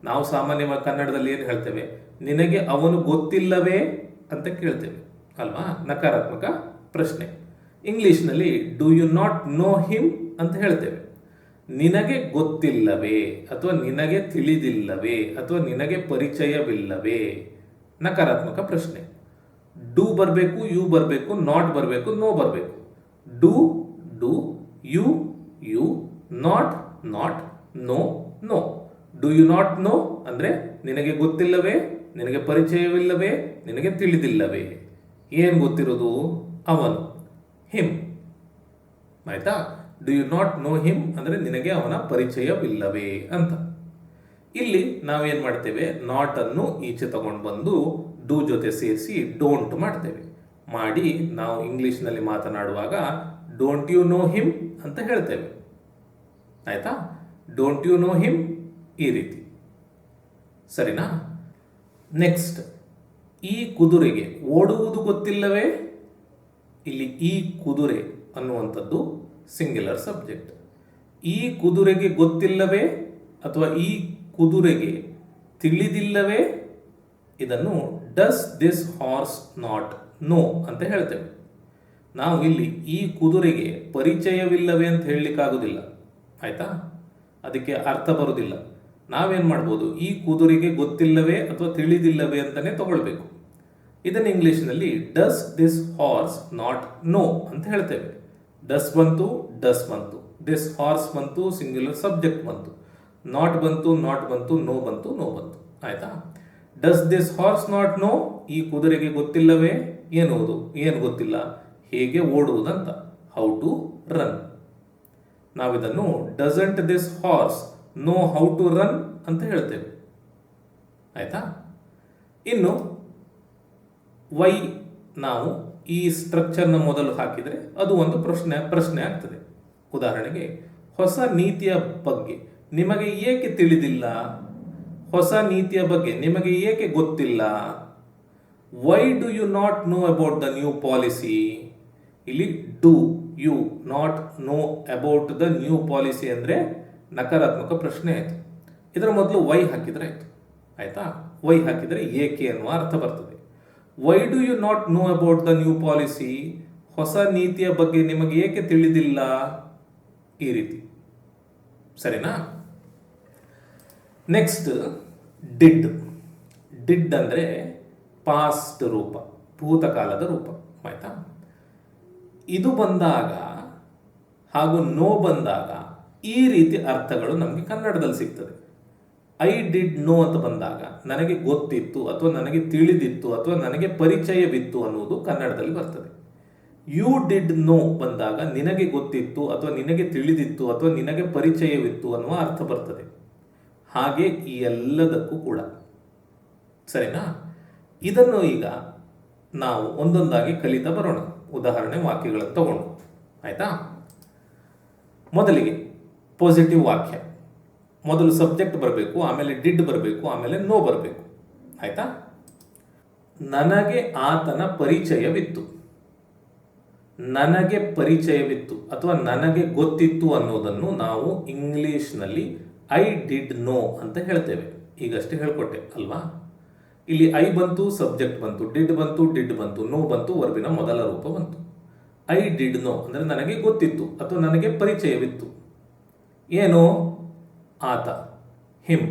ನಾವು ಸಾಮಾನ್ಯವಾಗಿ ಕನ್ನಡದಲ್ಲಿ ಏನು ಹೇಳ್ತೇವೆ? ನಿನಗೆ ಅವನು ಗೊತ್ತಿಲ್ಲವೇ ಅಂತ ಕೇಳ್ತೇವೆ ಅಲ್ವಾ? ನಕಾರಾತ್ಮಕ ಪ್ರಶ್ನೆ. ಇಂಗ್ಲಿಷ್ನಲ್ಲಿ do you not know him ಅಂತ ಹೇಳ್ತೇವೆ. ನಿನಗೆ ಗೊತ್ತಿಲ್ಲವೇ, ಅಥವಾ ನಿನಗೆ ತಿಳಿದಿಲ್ಲವೇ, ಅಥವಾ ನಿನಗೆ ಪರಿಚಯವಿಲ್ಲವೇ, ನಕಾರಾತ್ಮಕ ಪ್ರಶ್ನೆ. ಡೂ ಬರಬೇಕು, ಯು ಬರಬೇಕು, ನಾಟ್ ಬರಬೇಕು, ನೋ ಬರಬೇಕು. Do do, you not, know, know. Do you not know ಅಂದರೆ ನಿನಗೆ ಗೊತ್ತಿಲ್ಲವೇ, ನಿನಗೆ ಪರಿಚಯವಿಲ್ಲವೇ, ನಿನಗೆ ತಿಳಿದಿಲ್ಲವೇ. ಏನು ಗೊತ್ತಿರೋದು? ಅವನು, ಹಿಮ್. ಆಯ್ತಾ? Do you not know him ಅಂದರೆ ನಿನಗೆ ಅವನ ಪರಿಚಯವಿಲ್ಲವೇ ಅಂತ. ಇಲ್ಲಿ ನಾವೇನು ಮಾಡ್ತೇವೆ? ನಾಟ್ ಅನ್ನು ಈಚೆ ತಗೊಂಡು ಬಂದು ಡೂ ಜೊತೆ ಸೇರಿಸಿ ಡೋಂಟ್ ಮಾಡ್ತೇವೆ. ಮಾಡಿ ನಾವು ಇಂಗ್ಲಿಷ್ನಲ್ಲಿ ಮಾತನಾಡುವಾಗ ಡೋಂಟ್ ಯು ನೋ ಹಿಮ್ ಅಂತ ಹೇಳ್ತೇವೆ. ಆಯ್ತಾ? ಡೋಂಟ್ ಯು ನೋ ಹಿಮ್, ಈ ರೀತಿ. ಸರಿನಾ? ನೆಕ್ಸ್ಟ್, ಈ ಕುದುರೆಗೆ ಓಡುವುದು ಗೊತ್ತಿಲ್ಲವೇ? ಇಲ್ಲಿ ಈ ಕುದುರೆ ಅನ್ನುವಂಥದ್ದು ಸಿಂಗ್ಯುಲರ್ ಸಬ್ಜೆಕ್ಟ್. ಈ ಕುದುರೆಗೆ ಗೊತ್ತಿಲ್ಲವೇ, ಅಥವಾ ಈ ಕುದುರೆಗೆ ತಿಳಿದಿಲ್ಲವೇ, ಇದನ್ನು does this horse not know ಅಂತ ಹೇಳ್ತೇವೆ. ನಾವು ಇಲ್ಲಿ ಈ ಕುದುರೆಗೆ ಪರಿಚಯವಿಲ್ಲವೇ ಅಂತ ಹೇಳಲಿಕ್ಕಾಗೋದಿಲ್ಲ. ಆಯ್ತಾ? ಅದಕ್ಕೆ ಅರ್ಥ ಬರೋದಿಲ್ಲ. ನಾವೇನು ಮಾಡ್ಬೋದು? ಈ ಕುದುರೆಗೆ ಗೊತ್ತಿಲ್ಲವೇ ಅಥವಾ ತಿಳಿದಿಲ್ಲವೇ ಅಂತಲೇ ತಗೊಳ್ಬೇಕು. ಇದನ್ನು ಇಂಗ್ಲಿಷ್ನಲ್ಲಿ does this horse not know ಅಂತ ಹೇಳ್ತೇವೆ. ಡಸ್ ಬಂತು, ಡಸ್ ಬಂತು, ದಿಸ್ ಹಾರ್ಸ್ ಬಂತು, ಸಿಂಗ್ಯುಲರ್ ಸಬ್ಜೆಕ್ಟ್ ಬಂತು, ನಾಟ್ ಬಂತು, ನಾಟ್ ಬಂತು, ನೋ ಬಂತು, ನೋ ಬಂತು. ಆಯ್ತಾ? Does this horse not know, ಈ ಕುದುರೆಗೆ ಗೊತ್ತಿಲ್ಲವೇ, ಏನು ಗೊತ್ತಿಲ್ಲ, ಹೇಗೆ ಓಡುವುದಂತ, ಹೌ ಟು ರನ್. ನಾವಿದನ್ನು doesn't this horse know how to run ಅಂತ ಹೇಳ್ತೇವೆ. ಆಯ್ತಾ? ಇನ್ನು ವೈ ನಾವು ಈ ಸ್ಟ್ರಕ್ಚರ್ನ ಮೊದಲು ಹಾಕಿದರೆ ಅದು ಒಂದು ಪ್ರಶ್ನೆ ಆಗ್ತದೆ. ಉದಾಹರಣೆಗೆ, ಹೊಸ ನೀತಿಯ ಬಗ್ಗೆ ನಿಮಗೆ ಏಕೆ ತಿಳಿದಿಲ್ಲ? ಹೊಸ ನೀತಿಯ ಬಗ್ಗೆ ನಿಮಗೆ ಏಕೆ ಗೊತ್ತಿಲ್ಲ? Why do you not know about the new policy? ಇಲ್ಲಿ do you not know about the new policy ಅಂದರೆ ನಕಾರಾತ್ಮಕ ಪ್ರಶ್ನೆ ಆಯಿತು. ಇದರ ಮೊದಲು ವೈ ಹಾಕಿದರೆ ಆಯಿತು. ಆಯ್ತಾ? ವೈ ಹಾಕಿದರೆ ಏಕೆ ಅನ್ನುವ ಅರ್ಥ ಬರ್ತದೆ. Why do you not know about the new policy? ಹೊಸ ನೀತಿಯ ಬಗ್ಗೆ ನಿಮಗೆ ಏಕೆ ತಿಳಿದಿಲ್ಲ? ಈ ರೀತಿ. ಸರಿನಾ? ನೆಕ್ಸ್ಟ್, ಡಿಡ್ ಅಂದರೆ ಪಾಸ್ಟ್ ರೂಪ, ಭೂತಕಾಲದ ರೂಪ. ಆಯ್ತಾ? ಇದು ಬಂದಾಗ ಹಾಗೂ ನೋ ಬಂದಾಗ ಈ ರೀತಿ ಅರ್ಥಗಳು ನಮಗೆ ಕನ್ನಡದಲ್ಲಿ ಸಿಗ್ತದೆ. ಐ ಡಿಡ್ ನೋ ಅಂತ ಬಂದಾಗ ನನಗೆ ಗೊತ್ತಿತ್ತು, ಅಥವಾ ನನಗೆ ತಿಳಿದಿತ್ತು, ಅಥವಾ ನನಗೆ ಪರಿಚಯವಿತ್ತು ಅನ್ನುವುದು ಕನ್ನಡದಲ್ಲಿ ಬರ್ತದೆ. ಯು ಡಿಡ್ ನೋ ಬಂದಾಗ ನಿನಗೆ ಗೊತ್ತಿತ್ತು, ಅಥವಾ ನಿನಗೆ ತಿಳಿದಿತ್ತು, ಅಥವಾ ನಿನಗೆ ಪರಿಚಯವಿತ್ತು ಅನ್ನುವ ಅರ್ಥ ಬರ್ತದೆ. ಹಾಗೆ ಈ ಎಲ್ಲದಕ್ಕೂ ಕೂಡ. ಸರಿನಾ? ಇದನ್ನು ಈಗ ನಾವು ಒಂದೊಂದಾಗಿ ಕಲಿತಾ ಬರೋಣ. ಉದಾಹರಣೆ ವಾಕ್ಯಗಳನ್ನು ತಗೊಂಡು. ಆಯ್ತಾ? ಮೊದಲಿಗೆ ಪಾಸಿಟಿವ್ ವಾಕ್ಯ. ಮೊದಲು ಸಬ್ಜೆಕ್ಟ್ ಬರಬೇಕು, ಆಮೇಲೆ ಡಿಡ್ ಬರಬೇಕು, ಆಮೇಲೆ ನೋ ಬರಬೇಕು. ಆಯ್ತಾ? ನನಗೆ ಆತನ ಪರಿಚಯವಿತ್ತು. ನನಗೆ ಪರಿಚಯವಿತ್ತು ಅಥವಾ ನನಗೆ ಗೊತ್ತಿತ್ತು ಅನ್ನೋದನ್ನು ನಾವು ಇಂಗ್ಲಿಷ್ನಲ್ಲಿ ಐ ಡಿಡ್ ನೋ ಅಂತ ಹೇಳ್ತೇವೆ. ಈಗಷ್ಟೇ ಹೇಳ್ಕೊಟ್ಟೆ ಅಲ್ವಾ? ಇಲ್ಲಿ ಐ ಬಂತು, ಸಬ್ಜೆಕ್ಟ್ ಬಂತು, ಡಿಡ್ ಬಂತು, ನೋ ಬಂತು, ವರ್ಬಿನ ಮೊದಲ ರೂಪ ಬಂತು. ಐ ಡಿಡ್ ನೋ ಅಂದರೆ ನನಗೆ ಗೊತ್ತಿತ್ತು ಅಥವಾ ನನಗೆ ಪರಿಚಯವಿತ್ತು. ಏನು? ಆತ, ಹಿಮ್,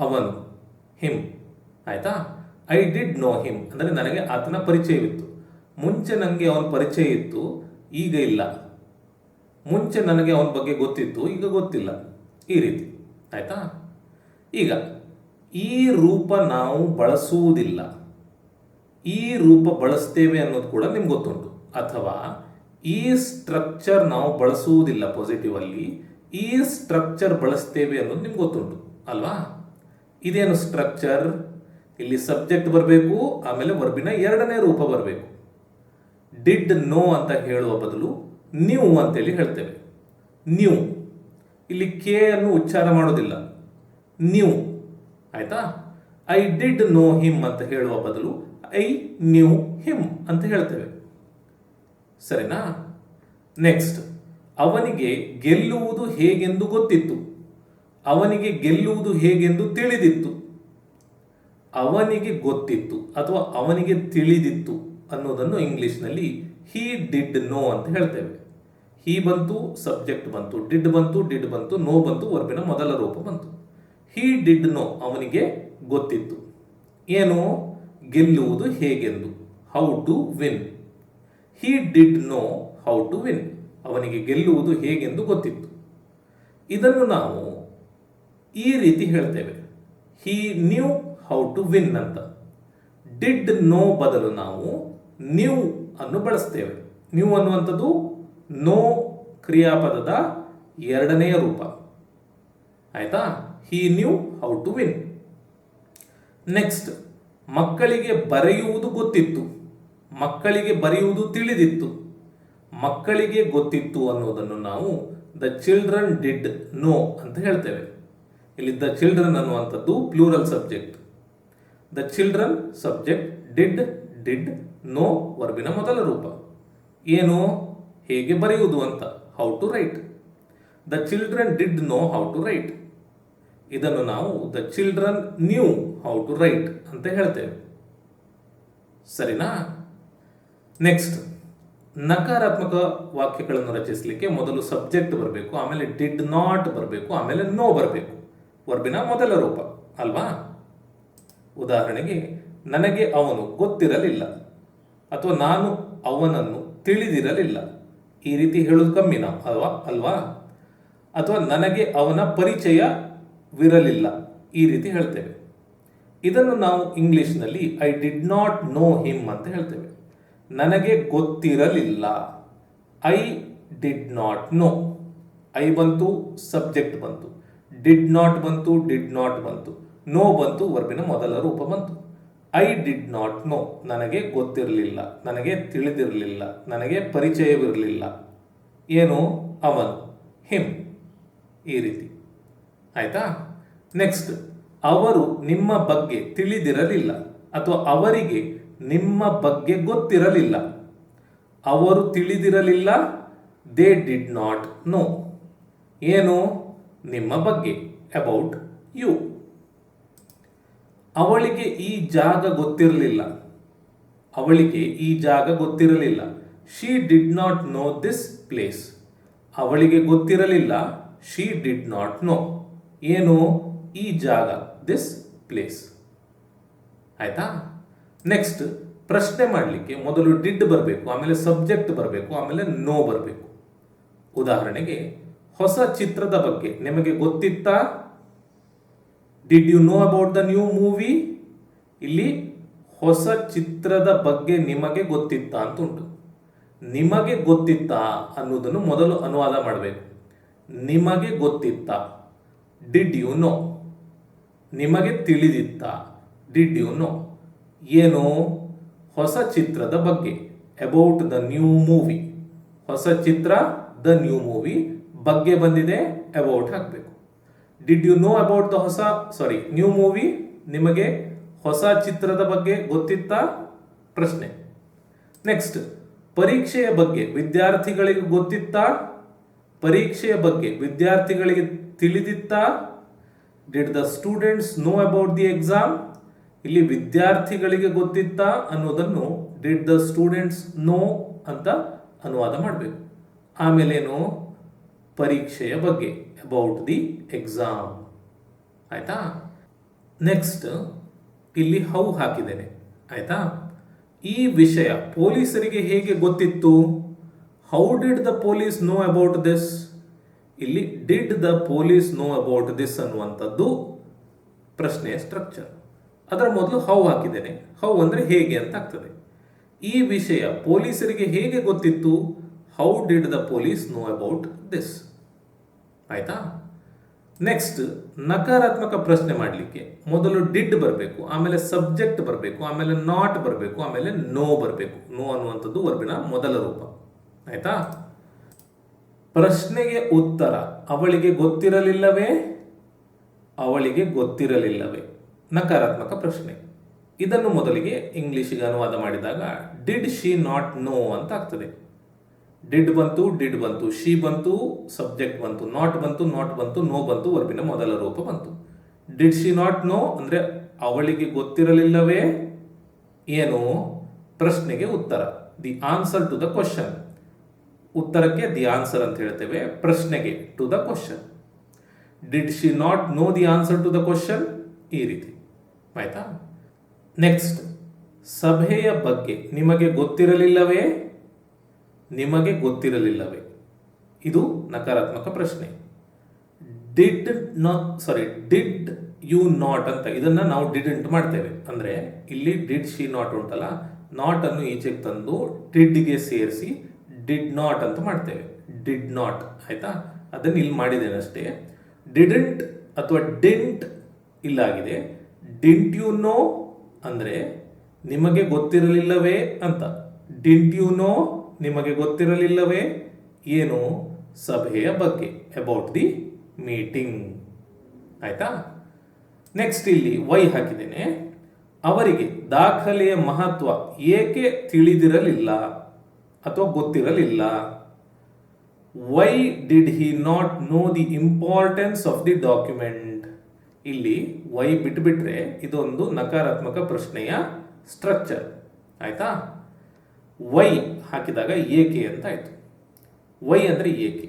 ಅವನು, ಹಿಮ್. ಆಯ್ತಾ? ಐ ಡಿಡ್ ನೋ ಹಿಮ್ ಅಂದರೆ ನನಗೆ ಆತನ ಪರಿಚಯವಿತ್ತು. ಮುಂಚೆ ನನಗೆ ಅವನ ಪರಿಚಯ ಇತ್ತು, ಈಗ ಇಲ್ಲ. ಮುಂಚೆ ನನಗೆ ಅವನ ಬಗ್ಗೆ ಗೊತ್ತಿತ್ತು, ಈಗ ಗೊತ್ತಿಲ್ಲ. ಈ ರೀತಿ. ಆಯ್ತಾ? ಈಗ ಈ ರೂಪ ನಾವು ಬಳಸುವುದಿಲ್ಲ, ಈ ರೂಪ ಬಳಸ್ತೇವೆ ಅನ್ನೋದು ಕೂಡ ನಿಮ್ಗೆ ಗೊತ್ತುಂಟು. ಅಥವಾ ಈ ಸ್ಟ್ರಕ್ಚರ್ ನಾವು ಬಳಸುವುದಿಲ್ಲ ಪಾಸಿಟಿವ್ ಅಲ್ಲಿ, ಈ ಸ್ಟ್ರಕ್ಚರ್ ಬಳಸ್ತೇವೆ ಅನ್ನೋದು ನಿಮ್ಗೆ ಗೊತ್ತುಂಟು ಅಲ್ವಾ? ಇದೇನು ಸ್ಟ್ರಕ್ಚರ್? ಇಲ್ಲಿ ಸಬ್ಜೆಕ್ಟ್ ಬರಬೇಕು, ಆಮೇಲೆ ವರ್ಬಿನ ಎರಡನೇ ರೂಪ ಬರಬೇಕು. ಡಿಡ್ ನೋ ಅಂತ ಹೇಳುವ ಬದಲು ನ್ಯೂ ಅಂತೇಳಿ ಹೇಳ್ತೇವೆ. ನ್ಯೂ, ಇಲ್ಲಿ ಕೆ ಅನ್ನು ಉಚ್ಚಾರ ಮಾಡೋದಿಲ್ಲ, ನ್ಯೂ. ಆಯ್ತಾ? ಐ ಡಿಡ್ ನೋ ಹಿಮ್ ಅಂತ ಹೇಳುವ ಬದಲು ಐ ನ್ಯೂ ಹಿಮ್ ಅಂತ ಹೇಳ್ತೇವೆ. ಸರಿನಾ? ನೆಕ್ಸ್ಟ್, ಅವನಿಗೆ ಗೆಲ್ಲುವುದು ಹೇಗೆಂದು ಗೊತ್ತಿತ್ತು. ಅವನಿಗೆ ಗೆಲ್ಲುವುದು ಹೇಗೆಂದು ತಿಳಿದಿತ್ತು. ಅವನಿಗೆ ಗೊತ್ತಿತ್ತು ಅಥವಾ ಅವನಿಗೆ ತಿಳಿದಿತ್ತು ಅನ್ನೋದನ್ನು ಇಂಗ್ಲಿಷ್ನಲ್ಲಿ ಹಿ ಡಿಡ್ ನೋ ಅಂತ ಹೇಳ್ತೇವೆ. ಹಿ ಬಂತು, ಸಬ್ಜೆಕ್ಟ್ ಬಂತು, ಡಿಡ್ ಬಂತು, ನೋ ಬಂತು, ವರ್ಬಿನ ಮೊದಲ ರೂಪ ಬಂತು. ಹಿ ಡಿಡ್ ನೋ, ಅವನಿಗೆ ಗೊತ್ತಿತ್ತು. ಏನು? ಗೆಲ್ಲುವುದು ಹೇಗೆಂದು, how to win. He did know how to win, ಅವನಿಗೆ ಗೆಲ್ಲುವುದು ಹೇಗೆಂದು ಗೊತ್ತಿತ್ತು. ಇದನ್ನು ನಾವು ಈ ರೀತಿ ಹೇಳ್ತೇವೆ, he knew how to win ಅಂತ. ಡಿಡ್ ನೋ ಬದಲು ನಾವು ನ್ಯೂ ಅನ್ನು ಬಳಸ್ತೇವೆ. ನ್ಯೂ ಅನ್ನುವಂಥದ್ದು ನೋ ಕ್ರಿಯಾಪದದ ಎರಡನೆಯ ರೂಪ. ಆಯ್ತಾ? He knew how to win. Next, ಮಕ್ಕಳಿಗೆ ಬರೆಯುವುದು ಗೊತ್ತಿತ್ತು. ಮಕ್ಕಳಿಗೆ ಬರೆಯುವುದು ತಿಳಿದಿತ್ತು. ಮಕ್ಕಳಿಗೆ ಗೊತ್ತಿತ್ತು ಅನ್ನೋದನ್ನು ನಾವು ದ ಚಿಲ್ಡ್ರನ್ ಡಿಡ್ ನೋ ಅಂತ ಹೇಳ್ತೇವೆ. ಇಲ್ಲಿ ದ ಚಿಲ್ಡ್ರನ್ ಅನ್ನುವಂಥದ್ದು plural subject. The children subject, did know ವರ್ಬಿನ ಮೊದಲ ರೂಪ. ಏನು? ಹೇಗೆ ಬರೆಯುವುದು ಅಂತ, how to write. The children did know how to write. ಇದನ್ನು ನಾವು the children knew how to write ಅಂತ ಹೇಳ್ತೇವೆ. ಸರಿನಾ? ನೆಕ್ಸ್ಟ್, ನಕಾರಾತ್ಮಕ ವಾಕ್ಯಗಳನ್ನು ರಚಿಸಲಿಕ್ಕೆ ಮೊದಲು ಸಬ್ಜೆಕ್ಟ್ ಬರಬೇಕು, ಆಮೇಲೆ ಡಿಡ್ ನಾಟ್ ಬರಬೇಕು, ಆಮೇಲೆ ನೋ ಬರಬೇಕು, ವರ್ಬಿನ ಮೊದಲ ರೂಪ ಅಲ್ವಾ? ಉದಾಹರಣೆಗೆ, ನನಗೆ ಅವನು ಗೊತ್ತಿರಲಿಲ್ಲ ಅಥವಾ ನಾನು ಅವನನ್ನು ತಿಳಿದಿರಲಿಲ್ಲ. ಈ ರೀತಿ ಹೇಳೋದು ಕಮ್ಮಿ ನಾವು ಅಲ್ವಾ? ಅಥವಾ ನನಗೆ ಅವನ ಪರಿಚಯವಿರಲಿಲ್ಲ, ಈ ರೀತಿ ಹೇಳ್ತೇವೆ. ಇದನ್ನು ನಾವು ಇಂಗ್ಲಿಷ್ನಲ್ಲಿ I did not know him ಅಂತ ಹೇಳ್ತೇವೆ. ನನಗೆ ಗೊತ್ತಿರಲಿಲ್ಲ, I did not know. I ಬಂತು, ಸಬ್ಜೆಕ್ಟ್ ಬಂತು, ಡಿಡ್ ನಾಟ್ ಬಂತು, ನೋ ಬಂತು, ವರ್ಬಿನ ಮೊದಲ ರೂಪ ಬಂತು. ಐ ಡಿಡ್ ನಾಟ್ ನೋ, ನನಗೆ ಗೊತ್ತಿರಲಿಲ್ಲ, ನನಗೆ ತಿಳಿದಿರಲಿಲ್ಲ, ನನಗೆ ಪರಿಚಯವಿರಲಿಲ್ಲ. ಏನು? ಅವನು, ಹಿಮ್, ಈ ರೀತಿ. ಆಯ್ತಾ? ನೆಕ್ಸ್ಟ್, ಅವರು ನಿಮ್ಮ ಬಗ್ಗೆ ತಿಳಿದಿರಲಿಲ್ಲ ಅಥವಾ ಅವರಿಗೆ ನಿಮ್ಮ ಬಗ್ಗೆ ಗೊತ್ತಿರಲಿಲ್ಲ. ಅವರು ತಿಳಿದಿರಲಿಲ್ಲ, ದೇ ಡಿಡ್ ನಾಟ್ ನೋ. ಏನು? ನಿಮ್ಮ ಬಗ್ಗೆ, ಅಬೌಟ್ ಯು. ಅವಳಿಗೆ ಈ ಜಾಗ ಗೊತ್ತಿರಲಿಲ್ಲ. ಅವಳಿಗೆ ಈ ಜಾಗ ಗೊತ್ತಿರಲಿಲ್ಲ, she did not know this place. ಅವಳಿಗೆ ಗೊತ್ತಿರಲಿಲ್ಲ, ಶಿ ಡಿಡ್ ನಾಟ್ ನೋ. ಏನು? ಈ ಜಾಗ, ದಿಸ್ ಪ್ಲೇಸ್. ಆಯ್ತಾ? ನೆಕ್ಸ್ಟ್, ಪ್ರಶ್ನೆ ಮಾಡಲಿಕ್ಕೆ ಮೊದಲು ಡಿಡ್ ಬರಬೇಕು, ಆಮೇಲೆ ಸಬ್ಜೆಕ್ಟ್ ಬರಬೇಕು, ಆಮೇಲೆ ನೋ ಬರಬೇಕು. ಉದಾಹರಣೆಗೆ, ಹೊಸ ಚಿತ್ರದ ಬಗ್ಗೆ ನಿಮಗೆ ಗೊತ್ತಿತ್ತಾ? Did you know about the new movie? ಇಲ್ಲಿ ಹೊಸ ಚಿತ್ರದ ಬಗ್ಗೆ ನಿಮಗೆ ಗೊತ್ತಿತ್ತಾ ಅಂತ ಉಂಟು. ನಿಮಗೆ ಗೊತ್ತಿತ್ತಾ ಅನ್ನೋದನ್ನು ಮೊದಲು ಅನುವಾದ ಮಾಡಬೇಕು. ನಿಮಗೆ ಗೊತ್ತಿತ್ತಾ, ಡಿಡ್ ಯು ನೋ. ನಿಮಗೆ ತಿಳಿದಿತ್ತಾ, ಡಿಡ್ ಯು ನೋ. ಏನು? ಹೊಸ ಚಿತ್ರದ ಬಗ್ಗೆ, ಅಬೌಟ್ ದ ನ್ಯೂ ಮೂವಿ. ಹೊಸ ಚಿತ್ರ, ದ ನ್ಯೂ ಮೂವಿ, ಬಗ್ಗೆ ಬಂದಿದೆ, ಅಬೌಟ್ ಹಾಕಬೇಕು. Did you know about the new movie? ನಿಮಗೆ ಹೊಸ ಚಿತ್ರದ ಬಗ್ಗೆ ಗೊತ್ತಿತ್ತಾ? ಪ್ರಶ್ನೆ. ನೆಕ್ಸ್ಟ್, ಪರೀಕ್ಷೆಯ ಬಗ್ಗೆ ವಿದ್ಯಾರ್ಥಿಗಳಿಗೆ ಗೊತ್ತಿತ್ತಾ? ಪರೀಕ್ಷೆಯ ಬಗ್ಗೆ ವಿದ್ಯಾರ್ಥಿಗಳಿಗೆ ತಿಳಿದಿತ್ತಾ? Did the students know about the exam? ಇಲ್ಲಿ ವಿದ್ಯಾರ್ಥಿಗಳಿಗೆ ಗೊತ್ತಿತ್ತಾ ಅನ್ನೋದನ್ನು ಡಿಡ್ ದ ಸ್ಟೂಡೆಂಟ್ಸ್ ನೋ ಅಂತ ಅನುವಾದ ಮಾಡಬೇಕು. ಆಮೇಲೇನು? ಪರೀಕ್ಷೆಯ ಬಗ್ಗೆ, ಅಬೌಟ್ ದಿ ಎಕ್ಸಾಮ್. ಆಯ್ತಾ? ನೆಕ್ಸ್ಟ್, ಇಲ್ಲಿ ಹೌ ಹಾಕಿದ್ದೇನೆ. ಆಯ್ತಾ? ಈ ವಿಷಯ ಪೊಲೀಸರಿಗೆ ಹೇಗೆ ಗೊತ್ತಿತ್ತು? How did the police know about this? ಇಲ್ಲಿ did the police know about this ಅನ್ನುವಂಥದ್ದು ಪ್ರಶ್ನೆಯ ಸ್ಟ್ರಕ್ಚರ್. ಅದರ ಮೊದಲು ಹೌ ಹಾಕಿದ್ದೇನೆ. ಹೌ ಅಂದರೆ ಹೇಗೆ ಅಂತ ಆಗ್ತದೆ. ಈ ವಿಷಯ ಪೊಲೀಸರಿಗೆ ಹೇಗೆ ಗೊತ್ತಿತ್ತು? How did the police know about this? ಆಯ್ತಾ? ನೆಕ್ಸ್ಟ್ ನಕಾರಾತ್ಮಕ ಪ್ರಶ್ನೆ ಮಾಡಲಿಕ್ಕೆ ಮೊದಲು ಡಿಡ್ ಬರಬೇಕು, ಆಮೇಲೆ ಸಬ್ಜೆಕ್ಟ್ ಬರಬೇಕು, ಆಮೇಲೆ ನಾಟ್ ಬರಬೇಕು, ಆಮೇಲೆ ನೋ ಬರಬೇಕು. ನೋ ಅನ್ನುವಂಥದ್ದು ವರ್ಬಿನ ಮೊದಲ ರೂಪ. ಆಯ್ತಾ? ಪ್ರಶ್ನೆಗೆ ಉತ್ತರ ಅವಳಿಗೆ ಗೊತ್ತಿರಲಿಲ್ಲವೇ, ಅವಳಿಗೆ ಗೊತ್ತಿರಲಿಲ್ಲವೇ, ನಕಾರಾತ್ಮಕ ಪ್ರಶ್ನೆ. ಇದನ್ನು ಮೊದಲಿಗೆ ಇಂಗ್ಲಿಷಿಗೆ ಅನುವಾದ ಮಾಡಿದಾಗ ಡಿಡ್ ಶಿ ನಾಟ್ ನೋ ಅಂತ ಆಗ್ತದೆ. ಡಿಡ್ ಬಂತು, ಡಿಡ್ ಬಂತು, ಶಿ ಬಂತು, ಸಬ್ಜೆಕ್ಟ್ ಬಂತು, ನಾಟ್ ಬಂತು, ನಾಟ್ ಬಂತು, ನೋ ಬಂತು, ವರ್ಬಿನ ಮೊದಲ ರೂಪ ಬಂತು. ಡಿಡ್ ಶಿ ನಾಟ್ ನೋ ಅಂದ್ರೆ ಅವಳಿಗೆ ಗೊತ್ತಿರಲಿಲ್ಲವೇ ಏನು, ಪ್ರಶ್ನೆಗೆ ಉತ್ತರ, the answer to the question. ಉತ್ತರಕ್ಕೆ ದಿ ಆನ್ಸರ್ ಅಂತ ಹೇಳ್ತೇವೆ, ಪ್ರಶ್ನೆಗೆ to the question. Did she not know the answer to the question, ಈ ರೀತಿ. ಆಯ್ತಾ? ನೆಕ್ಸ್ಟ್, ಸಭೆಯ ಬಗ್ಗೆ ನಿಮಗೆ ಗೊತ್ತಿರಲಿಲ್ಲವೇ, ನಿಮಗೆ ಗೊತ್ತಿರಲಿಲ್ಲವೇ, ಇದು ನಕಾರಾತ್ಮಕ ಪ್ರಶ್ನೆ. ಡಿಡ್ ಯು ನಾಟ್ ಅಂತ ಇದನ್ನ ನಾವು ಡಿಡ್ಂಟ್ ಮಾಡ್ತೇವೆ. ಅಂದ್ರೆ ಇಲ್ಲಿ ಡಿಡ್ ಶಿ ನಾಟ್ ಉಂಟಲ್ಲ, ನಾಟ್ ಅನ್ನು ಈಚೆಗೆ ತಂದು ಡಿಡ್ಗೆ ಸೇರಿಸಿ ಡಿಡ್ ನಾಟ್ ಅಂತ ಮಾಡ್ತೇವೆ. Did not. ಆಯ್ತಾ? ಅದನ್ನು ಇಲ್ಲಿ ಮಾಡಿದ್ದೇನೆ ಅಷ್ಟೇ. ಡಿಡಂಟ್ ಅಥವಾ ಡಿಂಟ್ ಇಲ್ಲಾಗಿದೆ. ಡಿಂಟ್ ಯು ನೋ ಅಂದ್ರೆ ನಿಮಗೆ ಗೊತ್ತಿರಲಿಲ್ಲವೇ ಅಂತ. ಡಿಂಟ್ ಯು ನೋ ನಿಮಗೆ ಗೊತ್ತಿರಲಿಲ್ಲವೇ ಏನು, ಸಭೆಯ ಬಗ್ಗೆ, ಅಬೌಟ್ ದಿ ಮೀಟಿಂಗ್. ಆಯ್ತಾ? ನೆಕ್ಸ್ಟ್ ಇಲ್ಲಿ ವೈ ಹಾಕಿದ್ದೇನೆ. ಅವರಿಗೆ ದಾಖಲೆಯ ಮಹತ್ವ ಏಕೆ ತಿಳಿದಿರಲಿಲ್ಲ ಅಥವಾ ಗೊತ್ತಿರಲಿಲ್ಲ. Why did he not know the importance of the document. ಇಲ್ಲಿ ವೈ ಬಿಟ್ಬಿಟ್ರೆ ಇದೊಂದು ನಕಾರಾತ್ಮಕ ಪ್ರಶ್ನೆಯ ಸ್ಟ್ರಕ್ಚರ್. ಆಯ್ತಾ? ವೈ ಹಾಕಿದಾಗ ಏಕೆ ಅಂತ ಆಯ್ತು. ವೈ ಅಂದ್ರೆ ಏಕೆ.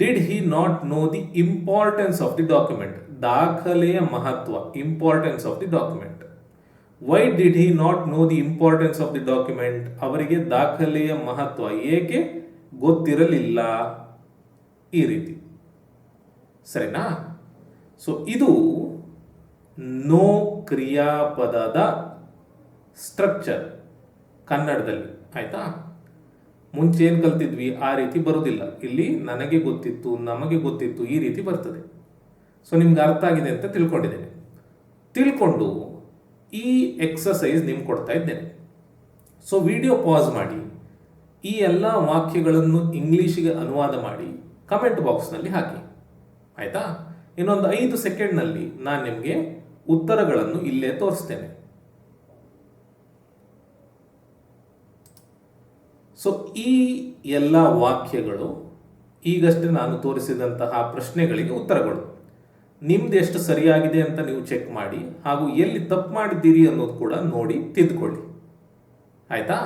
Did he not know the importance of the document, ದಾಖಲೆಯ ಮಹತ್ವ, importance of the document. Why did he not know the importance of the document, ಅವರಿಗೆ ದಾಖಲೆಯ ಮಹತ್ವ ಏಕೆ ಗೊತ್ತಿರಲಿಲ್ಲ, ಈ ರೀತಿ. ಸರಿನಾ? ಸೊ ಇದು ನೋ ಕ್ರಿಯಾಪದದ ಸ್ಟ್ರಕ್ಚರ್ ಕನ್ನಡದಲ್ಲಿ. ಆಯ್ತಾ? ಮುಂಚೆ ಏನು ಕಲ್ತಿದ್ವಿ ಆ ರೀತಿ ಬರುವುದಿಲ್ಲ. ಇಲ್ಲಿ ನನಗೆ ಗೊತ್ತಿತ್ತು, ನಮಗೆ ಗೊತ್ತಿತ್ತು, ಈ ರೀತಿ ಬರ್ತದೆ. ಸೊ ನಿಮ್ಗೆ ಅರ್ಥ ಆಗಿದೆ ಅಂತ ತಿಳ್ಕೊಂಡಿದ್ದೇನೆ. ತಿಳ್ಕೊಂಡು ಈ ಎಕ್ಸಸೈಸ್ ನಿಮ್ಗೆ ಕೊಡ್ತಾ ಇದ್ದೇನೆ. ಸೊ ವಿಡಿಯೋ ಪಾಸ್ ಮಾಡಿ ಈ ಎಲ್ಲ ವಾಕ್ಯಗಳನ್ನು ಇಂಗ್ಲಿಷಿಗೆ ಅನುವಾದ ಮಾಡಿ ಕಮೆಂಟ್ ಬಾಕ್ಸ್ನಲ್ಲಿ ಹಾಕಿ. ಆಯ್ತಾ? ಇನ್ನೊಂದು 5 ಸೆಕೆಂಡ್ನಲ್ಲಿ ನಾನು ನಿಮಗೆ ಉತ್ತರಗಳನ್ನು ಇಲ್ಲೇ ತೋರಿಸ್ತೇನೆ. ಸೊ ಈ ಎಲ್ಲ ವಾಕ್ಯಗಳು ಈಗಷ್ಟೇ ನಾನು ತೋರಿಸಿದಂತಹ ಪ್ರಶ್ನೆಗಳಿಗೆ ಉತ್ತರಗಳು. ನಿಮ್ದು ಎಷ್ಟು ಸರಿಯಾಗಿದೆ ಅಂತ ನೀವು ಚೆಕ್ ಮಾಡಿ, ಹಾಗೂ ಎಲ್ಲಿ ತಪ್ಪು ಮಾಡಿದ್ದೀರಿ ಅನ್ನೋದು ಕೂಡ ನೋಡಿ ತಿದ್ದುಕೊಳ್ಳಿ. ಆಯ್ತಾ?